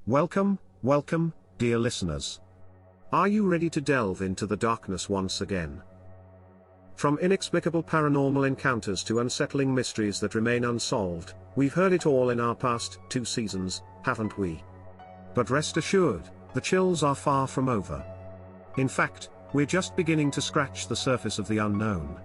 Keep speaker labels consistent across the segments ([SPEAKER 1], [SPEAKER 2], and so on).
[SPEAKER 1] Welcome, dear listeners. Are you ready to delve into the darkness once again? From inexplicable paranormal encounters to unsettling mysteries that remain unsolved, we've heard it all in our past 2 seasons, haven't we? But rest assured, the chills are far from over. In fact, we're just beginning to scratch the surface of the unknown.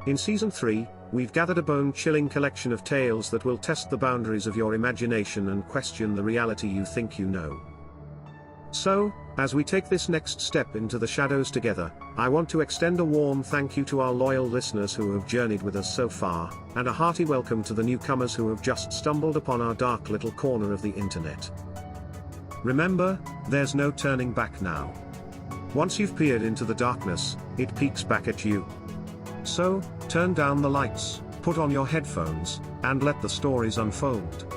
[SPEAKER 1] In Season 3, we've gathered a bone-chilling collection of tales that will test the boundaries of your imagination and question the reality you think you know. So, as we take this next step into the shadows together, I want to extend a warm thank you to our loyal listeners who have journeyed with us so far, and a hearty welcome to the newcomers who have just stumbled upon our dark little corner of the internet. Remember, there's no turning back now. Once you've peered into the darkness, it peeks back at you. So, turn down the lights, put on your headphones, and let the stories unfold.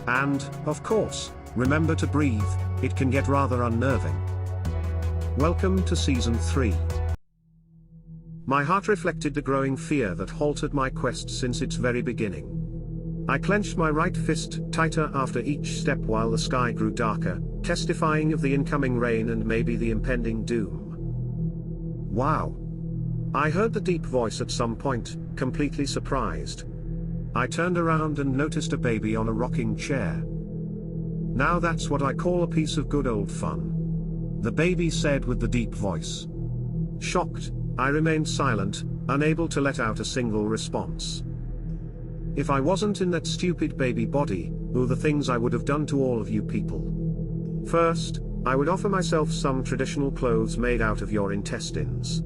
[SPEAKER 1] And, of course, remember to breathe, it can get rather unnerving. Welcome to Season 3. My heart reflected the growing fear that halted my quest since its very beginning. I clenched my right fist tighter after each step while the sky grew darker, testifying of the incoming rain and maybe the impending doom. Wow! I heard the deep voice at some point, completely surprised. I turned around and noticed a baby on a rocking chair. Now that's what I call a piece of good old fun. The baby said with the deep voice. Shocked, I remained silent, unable to let out a single response. If I wasn't in that stupid baby body, the things I would have done to all of you people. First, I would offer myself some traditional clothes made out of your intestines.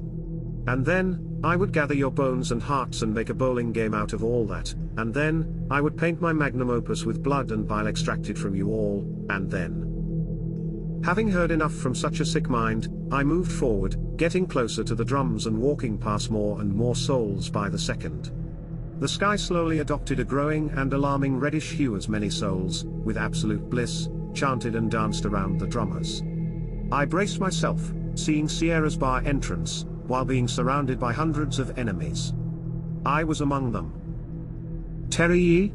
[SPEAKER 1] And then, I would gather your bones and hearts and make a bowling game out of all that, and then, I would paint my magnum opus with blood and bile extracted from you all, and then. Having heard enough from such a sick mind, I moved forward, getting closer to the drums and walking past more and more souls by the second. The sky slowly adopted a growing and alarming reddish hue as many souls, with absolute bliss, chanted and danced around the drummers. I braced myself, seeing Sierra's bar entrance, while being surrounded by hundreds of enemies. I was among them. Terry?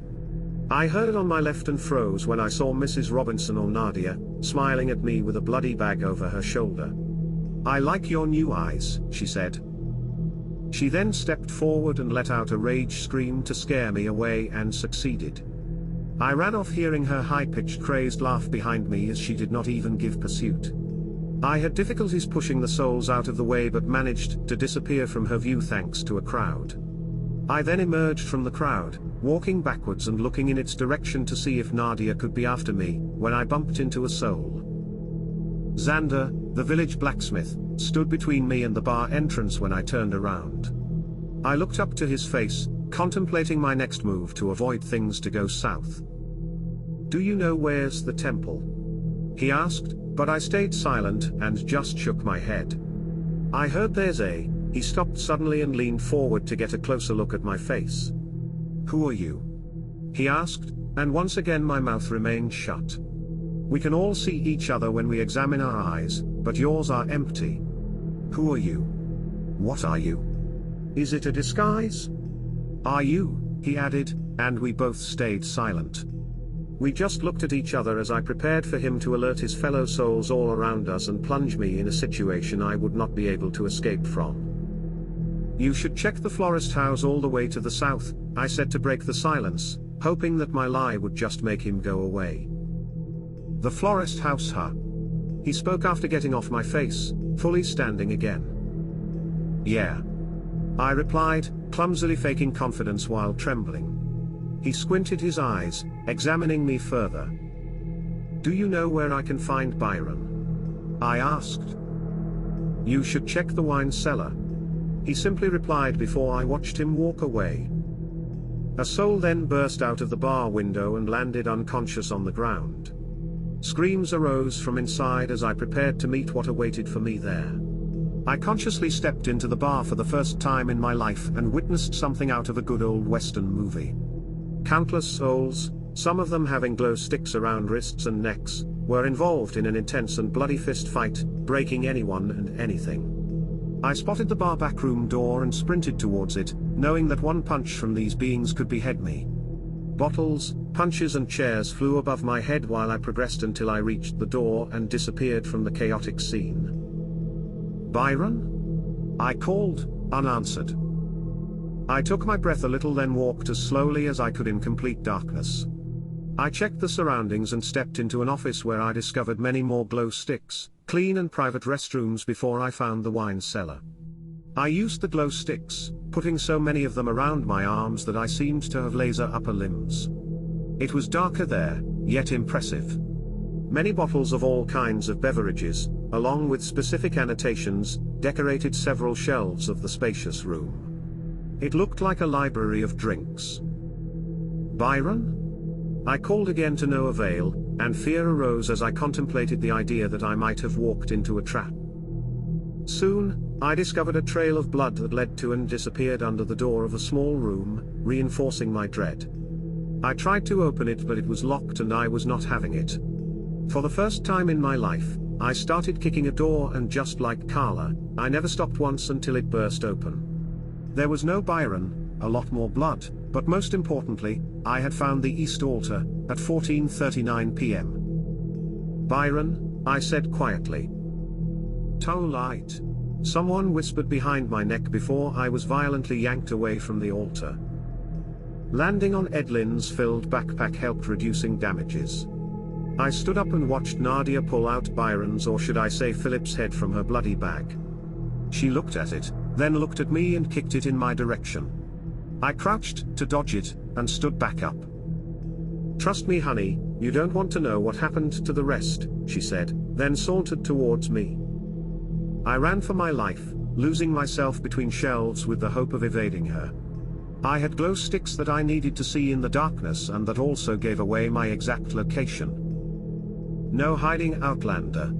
[SPEAKER 1] I heard it on my left and froze when I saw Mrs. Robinson or Nadia, smiling at me with a bloody bag over her shoulder. I like your new eyes, she said. She then stepped forward and let out a rage scream to scare me away and succeeded. I ran off hearing her high-pitched crazed laugh behind me as she did not even give pursuit. I had difficulties pushing the souls out of the way but managed to disappear from her view thanks to a crowd. I then emerged from the crowd, walking backwards and looking in its direction to see if Nadia could be after me, when I bumped into a soul. Xander, the village blacksmith, stood between me and the bar entrance when I turned around. I looked up to his face, contemplating my next move to avoid things to go south. Do you know where's the temple? He asked, but I stayed silent and just shook my head. I heard there's a. He stopped suddenly and leaned forward to get a closer look at my face. Who are you? He asked, and once again my mouth remained shut. We can all see each other when we examine our eyes, but yours are empty. Who are you? What are you? Is it a disguise? Are you? He added, and we both stayed silent. We just looked at each other as I prepared for him to alert his fellow souls all around us and plunge me in a situation I would not be able to escape from. You should check the florist house all the way to the south, I said to break the silence, hoping that my lie would just make him go away. The florist house, huh? He spoke after getting off my face, fully standing again. Yeah. I replied, clumsily faking confidence while trembling. He squinted his eyes, examining me further. Do you know where I can find Byron? I asked. You should check the wine cellar. He simply replied before I watched him walk away. A soul then burst out of the bar window and landed unconscious on the ground. Screams arose from inside as I prepared to meet what awaited for me there. I consciously stepped into the bar for the first time in my life and witnessed something out of a good old Western movie. Countless souls, some of them having glow sticks around wrists and necks, were involved in an intense and bloody fist fight, breaking anyone and anything. I spotted the bar backroom door and sprinted towards it, knowing that one punch from these beings could behead me. Bottles, punches and chairs flew above my head while I progressed until I reached the door and disappeared from the chaotic scene. "Byron?" I called, unanswered. I took my breath a little, then walked as slowly as I could in complete darkness. I checked the surroundings and stepped into an office where I discovered many more glow sticks, clean and private restrooms before I found the wine cellar. I used the glow sticks, putting so many of them around my arms that I seemed to have laser upper limbs. It was darker there, yet impressive. Many bottles of all kinds of beverages, along with specific annotations, decorated several shelves of the spacious room. It looked like a library of drinks. "Byron?" I called again to no avail, and fear arose as I contemplated the idea that I might have walked into a trap. Soon, I discovered a trail of blood that led to and disappeared under the door of a small room, reinforcing my dread. I tried to open it, but it was locked and I was not having it. For the first time in my life, I started kicking a door, and just like Carla, I never stopped once until it burst open. There was no Byron, a lot more blood, but most importantly, I had found the East Altar, at 14:39 p.m. "Byron," I said quietly. "Toe light," someone whispered behind my neck before I was violently yanked away from the altar. Landing on Edlin's filled backpack helped reducing damages. I stood up and watched Nadia pull out Byron's, or should I say Philip's, head from her bloody bag. She looked at it, then looked at me and kicked it in my direction. I crouched to dodge it, and stood back up. "Trust me, honey, you don't want to know what happened to the rest," she said, then sauntered towards me. I ran for my life, losing myself between shelves with the hope of evading her. I had glow sticks that I needed to see in the darkness, and that also gave away my exact location. "No hiding, Outlander.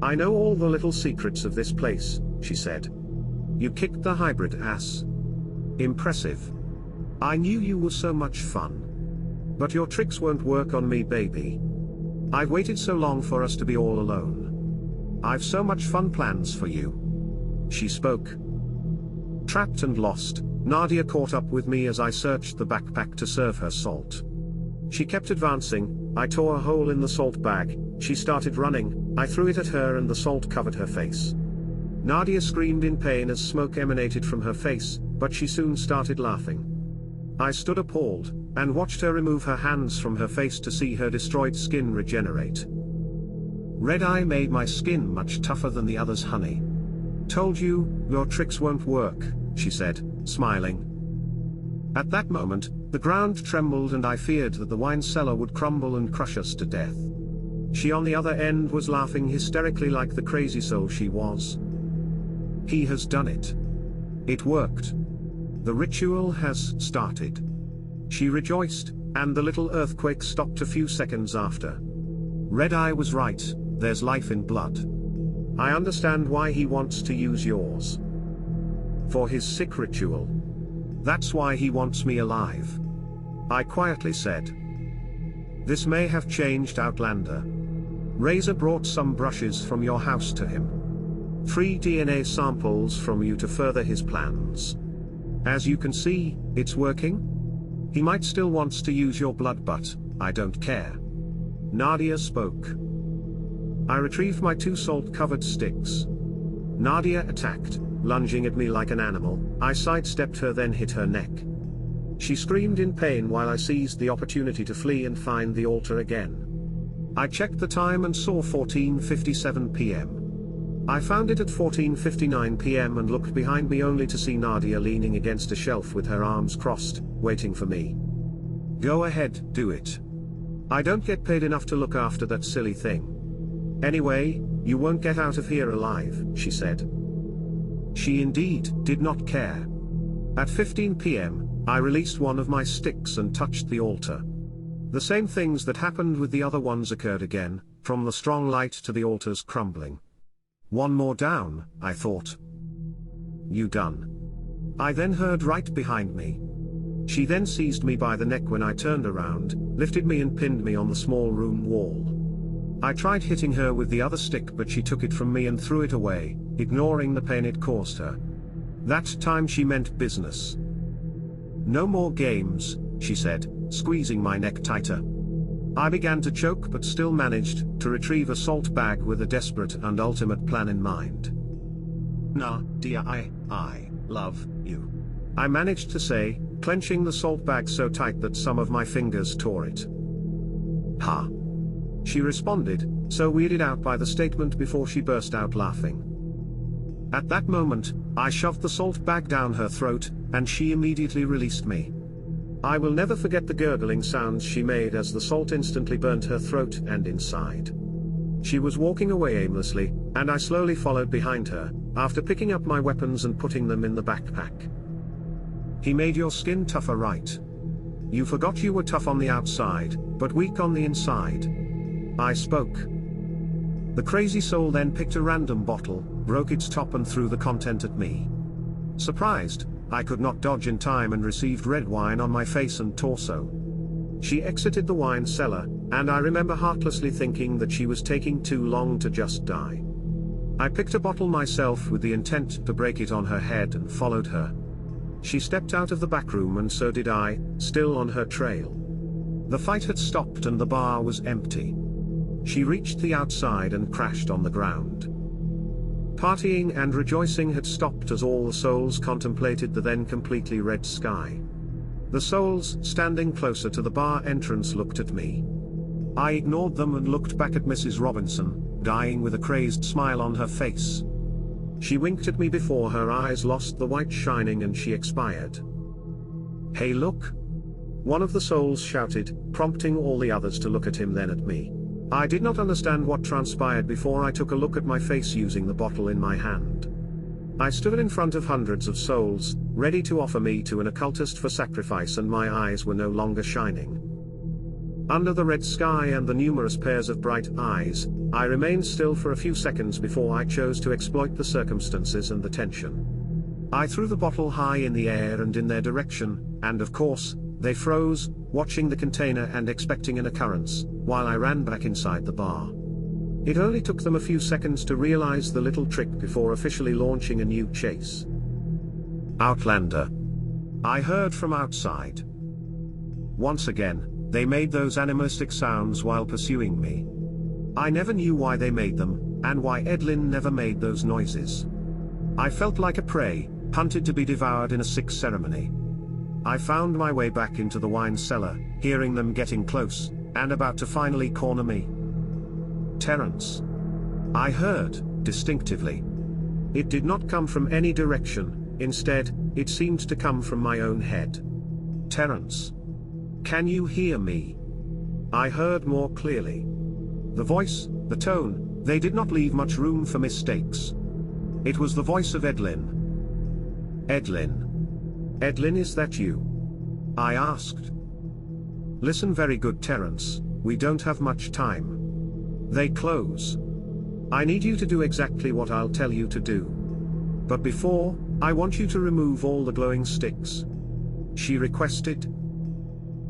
[SPEAKER 1] I know all the little secrets of this place," she said. "You kicked the hybrid ass. Impressive. I knew you were so much fun. But your tricks won't work on me, baby. I've waited so long for us to be all alone. I've so much fun plans for you." She spoke. Trapped and lost, Nadia caught up with me as I searched the backpack to serve her salt. She kept advancing. I tore a hole in the salt bag. She started running. I threw it at her and the salt covered her face. Nadia screamed in pain as smoke emanated from her face, but she soon started laughing. I stood appalled, and watched her remove her hands from her face to see her destroyed skin regenerate. "RedEye made my skin much tougher than the others, honey. Told you, your tricks won't work," she said, smiling. At that moment, the ground trembled and I feared that the wine cellar would crumble and crush us to death. She on the other end was laughing hysterically like the crazy soul she was. "He has done it. It worked. The ritual has started." She rejoiced, and the little earthquake stopped a few seconds after. "RedEye was right, there's life in blood. I understand why he wants to use yours. For his sick ritual. That's why he wants me alive," I quietly said. "This may have changed, Outlander. Razor brought some brushes from your house to him. 3 DNA samples from you to further his plans. As you can see, it's working. He might still wants to use your blood, but I don't care." Nadia spoke. I retrieved my 2 salt-covered sticks. Nadia attacked, lunging at me like an animal. I sidestepped her, then hit her neck. She screamed in pain while I seized the opportunity to flee and find the altar again. I checked the time and saw 14:57 p.m. I found it at 14:59 p.m. and looked behind me only to see Nadia leaning against a shelf with her arms crossed, waiting for me. "Go ahead, do it. I don't get paid enough to look after that silly thing. Anyway, you won't get out of here alive," she said. She indeed did not care. At 15 p.m., I released one of my sticks and touched the altar. The same things that happened with the other ones occurred again, from the strong light to the altar's crumbling. One more down, I thought. "You done?" I then heard right behind me. She then seized me by the neck when I turned around, lifted me and pinned me on the small room wall. I tried hitting her with the other stick, but she took it from me and threw it away, ignoring the pain it caused her. That time she meant business. "No more games," she said, squeezing my neck tighter. I began to choke but still managed to retrieve a salt bag with a desperate and ultimate plan in mind. "Nah, dear, I love you," I managed to say, clenching the salt bag so tight that some of my fingers tore it. "Ha!" she responded, so weirded out by the statement before she burst out laughing. At that moment, I shoved the salt bag down her throat, and she immediately released me. I will never forget the gurgling sounds she made as the salt instantly burnt her throat and inside. She was walking away aimlessly, and I slowly followed behind her, after picking up my weapons and putting them in the backpack. "He made your skin tougher, right? You forgot you were tough on the outside, but weak on the inside," I spoke. The crazy soul then picked a random bottle, broke its top and threw the content at me. Surprised, I could not dodge in time and received red wine on my face and torso. She exited the wine cellar, and I remember heartlessly thinking that she was taking too long to just die. I picked a bottle myself with the intent to break it on her head and followed her. She stepped out of the back room and so did I, still on her trail. The fight had stopped and the bar was empty. She reached the outside and crashed on the ground. Partying and rejoicing had stopped as all the souls contemplated the then completely red sky. The souls, standing closer to the bar entrance, looked at me. I ignored them and looked back at Mrs. Robinson, dying with a crazed smile on her face. She winked at me before her eyes lost the white shining and she expired. "Hey, look!" one of the souls shouted, prompting all the others to look at him then at me. I did not understand what transpired before I took a look at my face using the bottle in my hand. I stood in front of hundreds of souls, ready to offer me to an occultist for sacrifice, and my eyes were no longer shining. Under the red sky and the numerous pairs of bright eyes, I remained still for a few seconds before I chose to exploit the circumstances and the tension. I threw the bottle high in the air and in their direction, and of course, they froze, watching the container and expecting an occurrence, while I ran back inside the bar. It only took them a few seconds to realize the little trick before officially launching a new chase. "Outlander," I heard from outside. Once again, they made those animalistic sounds while pursuing me. I never knew why they made them, and why Edlin never made those noises. I felt like a prey, hunted to be devoured in a sick ceremony. I found my way back into the wine cellar, hearing them getting close, and about to finally corner me. "Terence," I heard, distinctively. It did not come from any direction, instead, it seemed to come from my own head. "Terence. Can you hear me?" I heard more clearly. The voice, the tone, they did not leave much room for mistakes. It was the voice of Edlin. "Edlin. Edlin, is that you?" I asked. "Listen very good, Terence, we don't have much time. They close. I need you to do exactly what I'll tell you to do. But before, I want you to remove all the glowing sticks," she requested.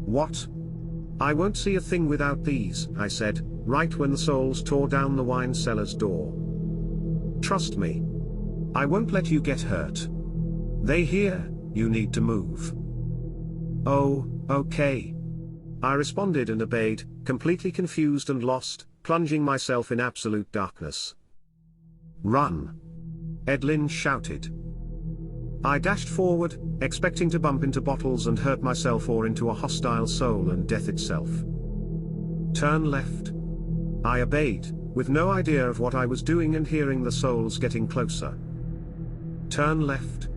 [SPEAKER 1] "What? I won't see a thing without these," I said, right when the souls tore down the wine cellar's door. "Trust me. I won't let you get hurt. They hear, you need to move." "Oh, okay," I responded and obeyed, completely confused and lost, plunging myself in absolute darkness. "Run!" Edlin shouted. I dashed forward, expecting to bump into bottles and hurt myself or into a hostile soul and death itself. "Turn left." I obeyed, with no idea of what I was doing and hearing the souls getting closer. "Turn left."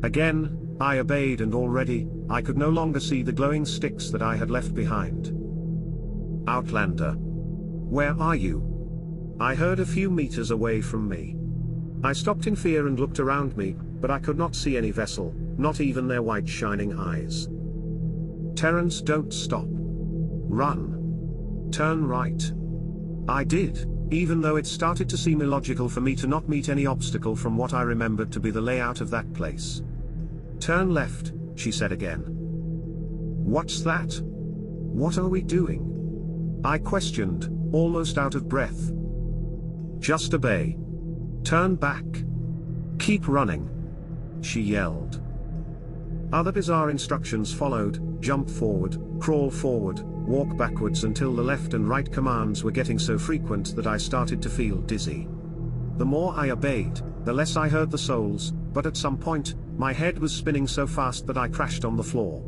[SPEAKER 1] Again, I obeyed, and already, I could no longer see the glowing sticks that I had left behind. "Outlander. Where are you?" I heard a few meters away from me. I stopped in fear and looked around me, but I could not see any vessel, not even their white shining eyes. "Terence, don't stop. Run. Turn right." I did, even though it started to seem illogical for me to not meet any obstacle from what I remembered to be the layout of that place. "Turn left," she said again. "What's that? What are we doing?" I questioned, almost out of breath. "Just obey. Turn back. Keep running," she yelled. Other bizarre instructions followed: jump forward, crawl forward, walk backwards, until the left and right commands were getting so frequent that I started to feel dizzy. The more I obeyed, the less I heard the souls, but at some point, my head was spinning so fast that I crashed on the floor.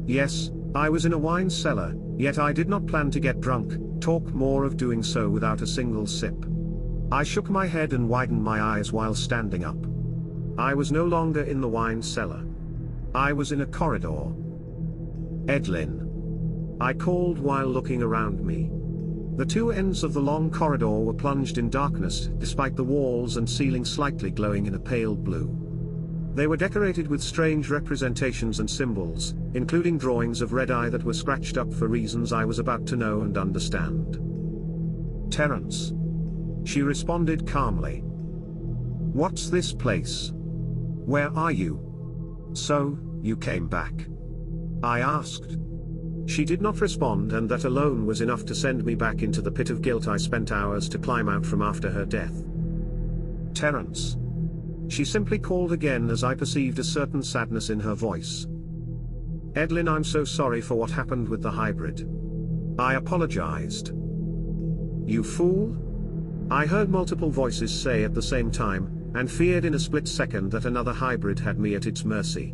[SPEAKER 1] Yes, I was in a wine cellar, yet I did not plan to get drunk, talk more of doing so without a single sip. I shook my head and widened my eyes while standing up. I was no longer in the wine cellar. I was in a corridor. "Edlin," I called while looking around me. The two ends of the long corridor were plunged in darkness, despite the walls and ceiling slightly glowing in a pale blue. They were decorated with strange representations and symbols, including drawings of RedEye that were scratched up for reasons I was about to know and understand. "Terence," she responded calmly. "What's this place? Where are you?" "So, you came back?" I asked. She did not respond, and that alone was enough to send me back into the pit of guilt I spent hours to climb out from after her death. "Terence." She simply called again as I perceived a certain sadness in her voice. "Edlin, I'm so sorry for what happened with the hybrid." I apologized. "You fool?" I heard multiple voices say at the same time, and feared in a split second that another hybrid had me at its mercy.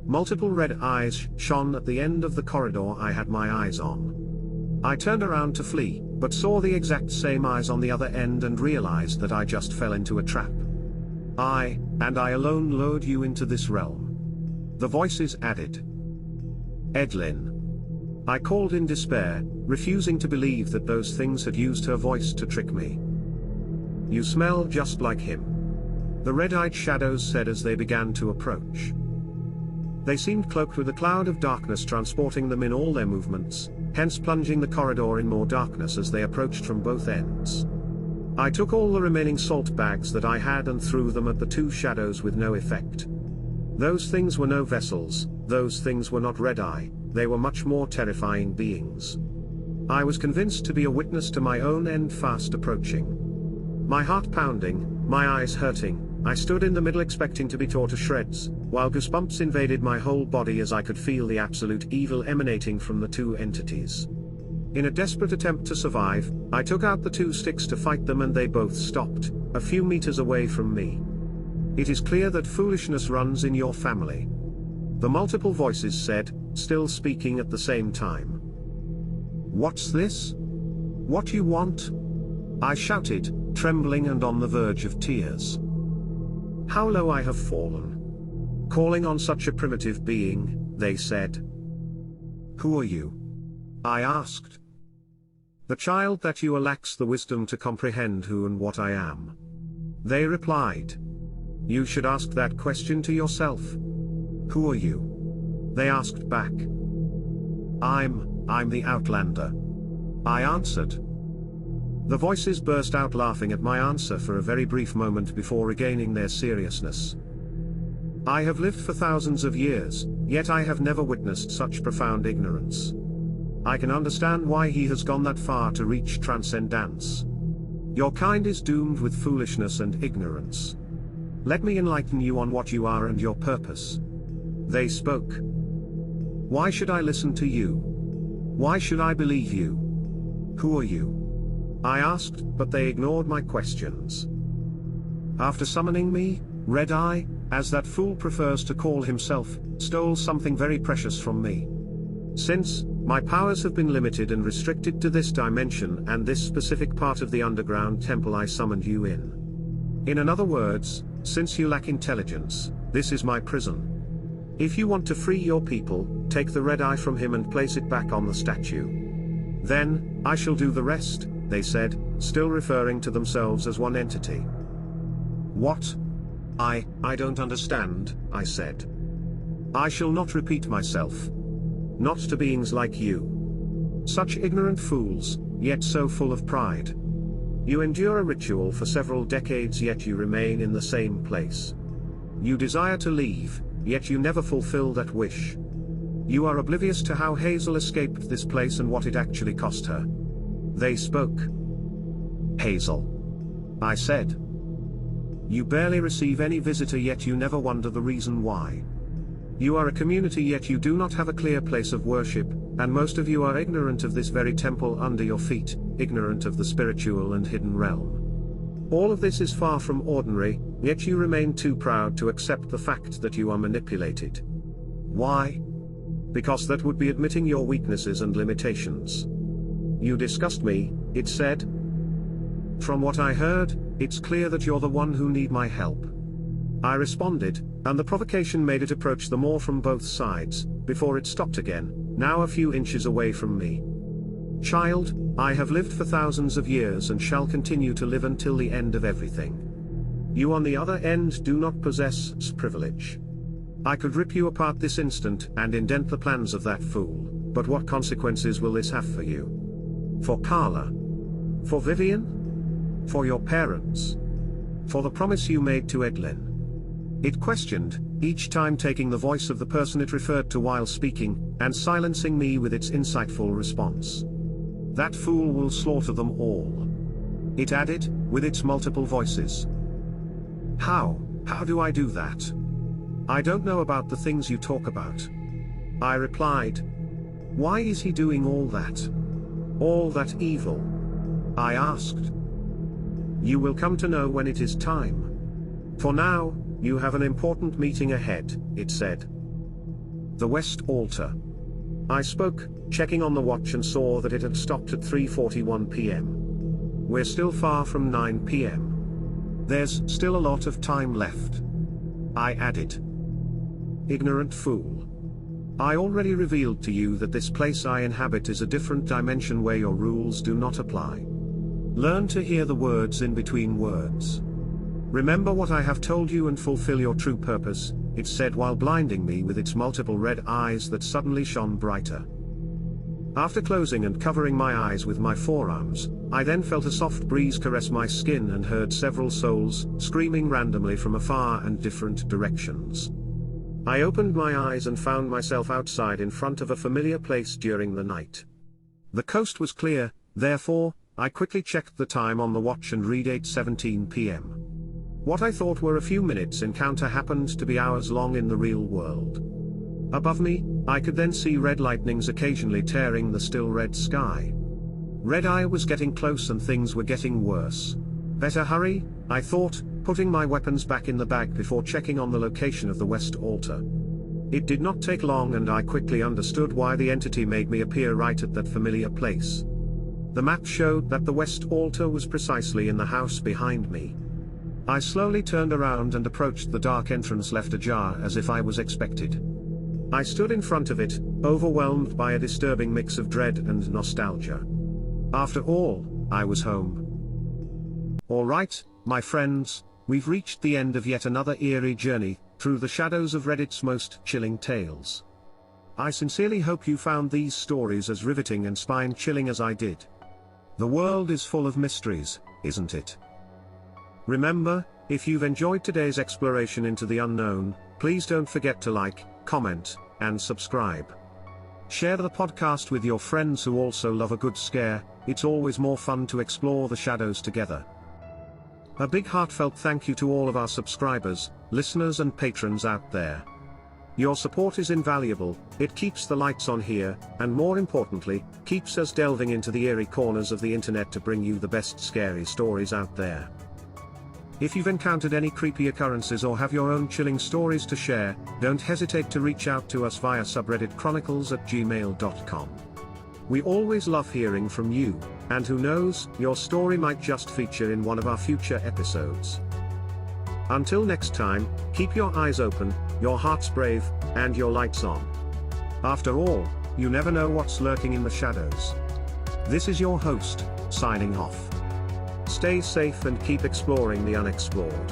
[SPEAKER 1] Multiple red eyes shone at the end of the corridor I had my eyes on. I turned around to flee, but saw the exact same eyes on the other end and realized that I just fell into a trap. I, and I alone, lured you into this realm," the voices added. "Edlin." I called in despair, refusing to believe that those things had used her voice to trick me. "You smell just like him," the red-eyed shadows said as they began to approach. They seemed cloaked with a cloud of darkness transporting them in all their movements, hence plunging the corridor in more darkness as they approached from both ends. I took all the remaining salt bags that I had and threw them at the two shadows with no effect. Those things were no vessels, those things were not RedEye, they were much more terrifying beings. I was convinced to be a witness to my own end fast approaching. My heart pounding, my eyes hurting, I stood in the middle expecting to be torn to shreds, while goosebumps invaded my whole body as I could feel the absolute evil emanating from the two entities. In a desperate attempt to survive, I took out the two sticks to fight them, and they both stopped, a few meters away from me. "It is clear that foolishness runs in your family," the multiple voices said, still speaking at the same time. "What's this? What you want?" I shouted, trembling and on the verge of tears. "How low I have fallen. Calling on such a primitive being," they said. "Who are you?" I asked. "The child that you lacks the wisdom to comprehend who and what I am," they replied. "You should ask that question to yourself." "Who are you?" they asked back. I'm the Outlander," I answered. The voices burst out laughing at my answer for a very brief moment before regaining their seriousness. "I have lived for thousands of years, yet I have never witnessed such profound ignorance. I can understand why he has gone that far to reach transcendence. Your kind is doomed with foolishness and ignorance. Let me enlighten you on what you are and your purpose." They spoke. "Why should I listen to you? Why should I believe you? Who are you?" I asked, but they ignored my questions. After summoning me, RedEye, as that fool prefers to call himself, stole something very precious from me. Since, my powers have been limited and restricted to this dimension and this specific part of the underground temple I summoned you in. In other words, since you lack intelligence, this is my prison. If you want to free your people, take the RedEye from him and place it back on the statue. Then, I shall do the rest, they said, still referring to themselves as one entity. "What? I don't understand," I said. "I shall not repeat myself. Not to beings like you. Such ignorant fools, yet so full of pride. You endure a ritual for several decades, yet you remain in the same place. You desire to leave, yet you never fulfill that wish. You are oblivious to how Hazel escaped this place and what it actually cost her." They spoke. "Hazel," I said. "You barely receive any visitor, yet you never wonder the reason why. You are a community, yet you do not have a clear place of worship, and most of you are ignorant of this very temple under your feet, ignorant of the spiritual and hidden realm. All of this is far from ordinary, yet you remain too proud to accept the fact that you are manipulated. Why? Because that would be admitting your weaknesses and limitations. You disgust me, it said. From what I heard, it's clear that you're the one who need my help. I responded, and the provocation made it approach the more from both sides, before it stopped again, now a few inches away from me. Child, I have lived for thousands of years and shall continue to live until the end of everything. You on the other end do not possess privilege. I could rip you apart this instant and indent the plans of that fool, but what consequences will this have for you? For Carla? For Vivian? For your parents? For the promise you made to Edlin? It questioned, each time taking the voice of the person it referred to while speaking, and silencing me with its insightful response. That fool will slaughter them all. It added, with its multiple voices. How do I do that? I don't know about the things you talk about. I replied. Why is he doing all that? All that evil? I asked. You will come to know when it is time. For now, you have an important meeting ahead, it said. The West Altar. I spoke, checking on the watch, and saw that it had stopped at 3:41 p.m. We're still far from 9 p.m. There's still a lot of time left. I added. Ignorant fool. I already revealed to you that this place I inhabit is a different dimension where your rules do not apply. Learn to hear the words in between words. Remember what I have told you and fulfill your true purpose, it said while blinding me with its multiple red eyes that suddenly shone brighter. After closing and covering my eyes with my forearms, I then felt a soft breeze caress my skin and heard several souls screaming randomly from afar and different directions. I opened my eyes and found myself outside in front of a familiar place during the night. The coast was clear, therefore, I quickly checked the time on the watch and read 8:17 p.m. What I thought were a few minutes encounter happened to be hours long in the real world. Above me, I could then see red lightnings occasionally tearing the still red sky. RedEye was getting close and things were getting worse. Better hurry, I thought, putting my weapons back in the bag before checking on the location of the West Altar. It did not take long and I quickly understood why the entity made me appear right at that familiar place. The map showed that the West Altar was precisely in the house behind me. I slowly turned around and approached the dark entrance left ajar as if I was expected. I stood in front of it, overwhelmed by a disturbing mix of dread and nostalgia. After all, I was home. Alright, my friends, we've reached the end of yet another eerie journey through the shadows of Reddit's most chilling tales. I sincerely hope you found these stories as riveting and spine-chilling as I did. The world is full of mysteries, isn't it? Remember, if you've enjoyed today's exploration into the unknown, please don't forget to like, comment, and subscribe. Share the podcast with your friends who also love a good scare. It's always more fun to explore the shadows together. A big heartfelt thank you to all of our subscribers, listeners and patrons out there. Your support is invaluable, it keeps the lights on here, and more importantly, keeps us delving into the eerie corners of the internet to bring you the best scary stories out there. If you've encountered any creepy occurrences or have your own chilling stories to share, don't hesitate to reach out to us via Subreddit Chronicles at gmail.com. We always love hearing from you, and who knows, your story might just feature in one of our future episodes. Until next time, keep your eyes open, your hearts brave, and your lights on. After all, you never know what's lurking in the shadows. This is your host, signing off. Stay safe and keep exploring the unexplored.